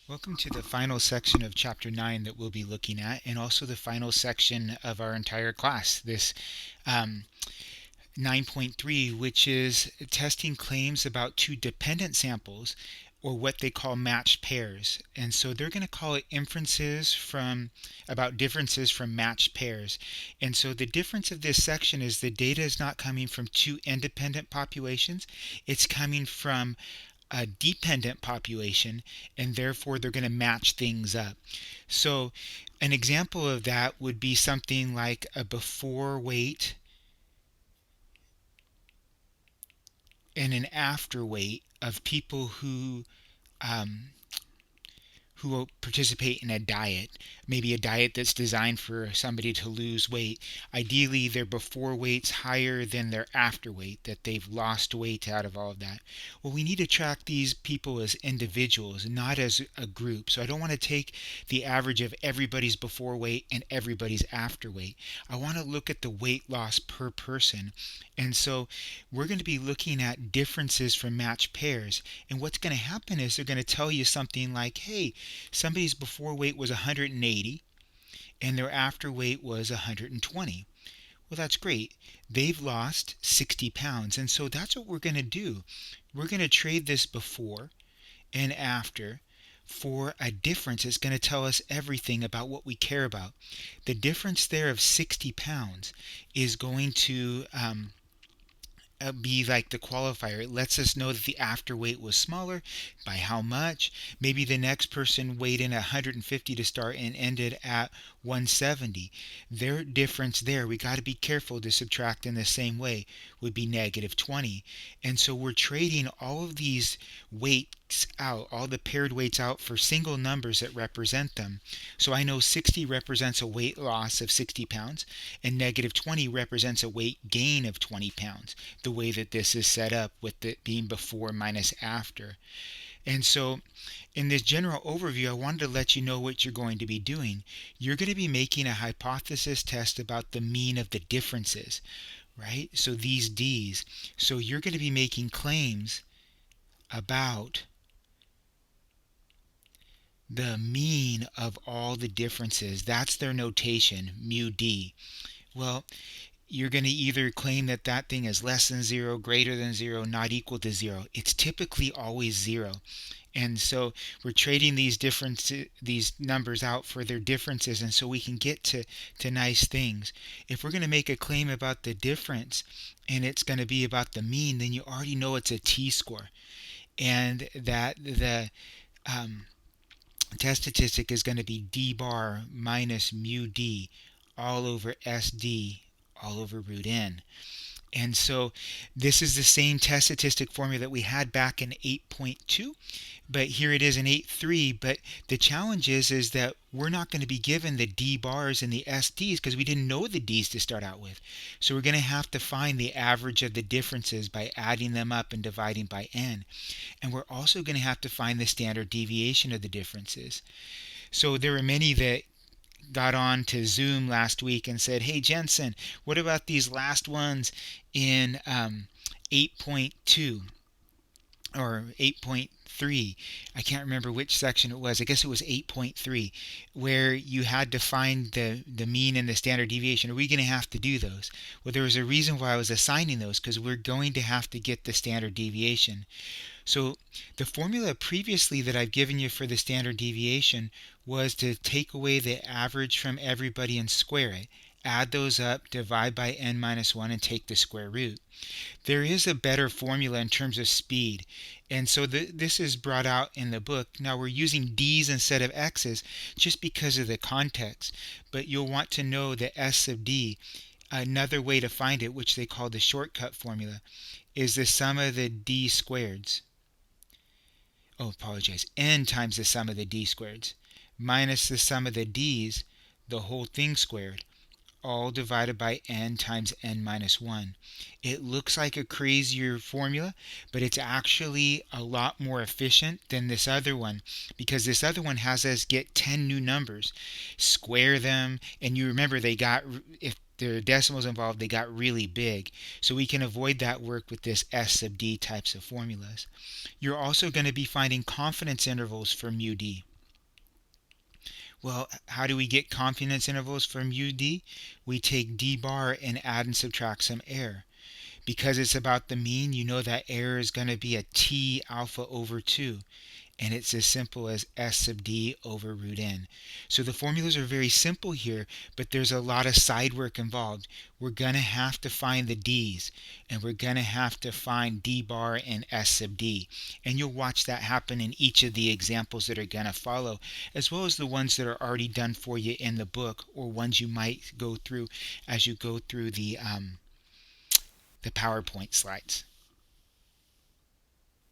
Welcome to the final section of Chapter 9 that we'll be looking at, and also the final section of our entire class, this um, 9.3, which is testing claims about two dependent samples, or what they call matched pairs. And so they're going to call it inferences about differences from matched pairs. And so the difference of this section is the data is not coming from two independent populations, it's coming from a dependent population, and therefore they're going to match things up. So an example of that would be something like a before weight and an after weight of people um, who will participate in a diet, maybe a diet that's designed for somebody to lose weight. Ideally, their before weight's higher than their after weight, that they've lost weight out of all of that. Well, we need to track these people as individuals, not as a group. So I don't want to take the average of everybody's before weight and everybody's after weight. I want to look at the weight loss per person. And so we're going to be looking at differences from matched pairs. And what's going to happen is they're going to tell you something like, hey, somebody's before weight was 180 and their after weight was 120. Well, that's great. They've lost 60 pounds. And so that's what we're going to do. We're going to trade this before and after for a difference that's going to tell us everything about what we care about. The difference there of 60 pounds is going to be like the qualifier. It lets us know that the after weight was smaller. By how much? Maybe the next person weighed in at 150 to start and ended at 170. Their difference there, we got to be careful to subtract in the same way, would be negative 20. And so we're trading all of these weights out, all the paired weights out, for single numbers that represent them. So I know 60 represents a weight loss of 60 pounds and negative 20 represents a weight gain of 20 pounds, the way that this is set up with it being before minus after. And so in this general overview, I wanted to let you know what you're going to be doing. You're going to be making a hypothesis test about the mean of the differences, right? So these D's. So you're going to be making claims about the mean of all the differences. That's their notation, mu D. Well, you're going to either claim that that thing is less than zero, greater than zero, not equal to zero. It's typically always zero. And so we're trading these numbers out for their differences, and so we can get to nice things. If we're going to make a claim about the difference and it's going to be about the mean, then you already know it's a t-score, and that the test statistic is going to be d bar minus mu d all over sd all over root n. And so this is the same test statistic formula that we had back in 8.2, but here it is in 8.3. But the challenge is that we're not going to be given the D bars and the SDs because we didn't know the D's to start out with. So we're going to have to find the average of the differences by adding them up and dividing by n. And we're also going to have to find the standard deviation of the differences. So there were many that got on to Zoom last week and said, hey, Jensen, what about these last ones in 8.2 or 8.3? I can't remember which section it was. I guess it was 8.3, where you had to find the mean and the standard deviation. Are we going to have to do those? Well, there was a reason why I was assigning those, because we're going to have to get the standard deviation. So the formula previously that I've given you for the standard deviation was to take away the average from everybody and square it. Add those up, divide by n minus 1, and take the square root. There is a better formula in terms of speed, and so this is brought out in the book. Now we're using d's instead of x's just because of the context, but you'll want to know the s of d. Another way to find it, which they call the shortcut formula, is the sum of the d squareds. Oh, apologize, n times the sum of the d squareds minus the sum of the d's, the whole thing squared, all divided by n times n minus 1. It looks like a crazier formula, but it's actually a lot more efficient than this other one, because this other one has us get 10 new numbers, square them, and you remember if there are decimals involved, they got really big. So we can avoid that work with this S sub d types of formulas. You're also going to be finding confidence intervals for mu d. Well, how do we get confidence intervals for mu d? We take d bar and add and subtract some error. Because it's about the mean, you know that error is going to be a t alpha over 2. And it's as simple as s sub d over root n. So the formulas are very simple here, but there's a lot of side work involved. We're going to have to find the d's, and we're going to have to find d bar and s sub d. And you'll watch that happen in each of the examples that are going to follow, as well as the ones that are already done for you in the book, or ones you might go through as you go through the PowerPoint slides.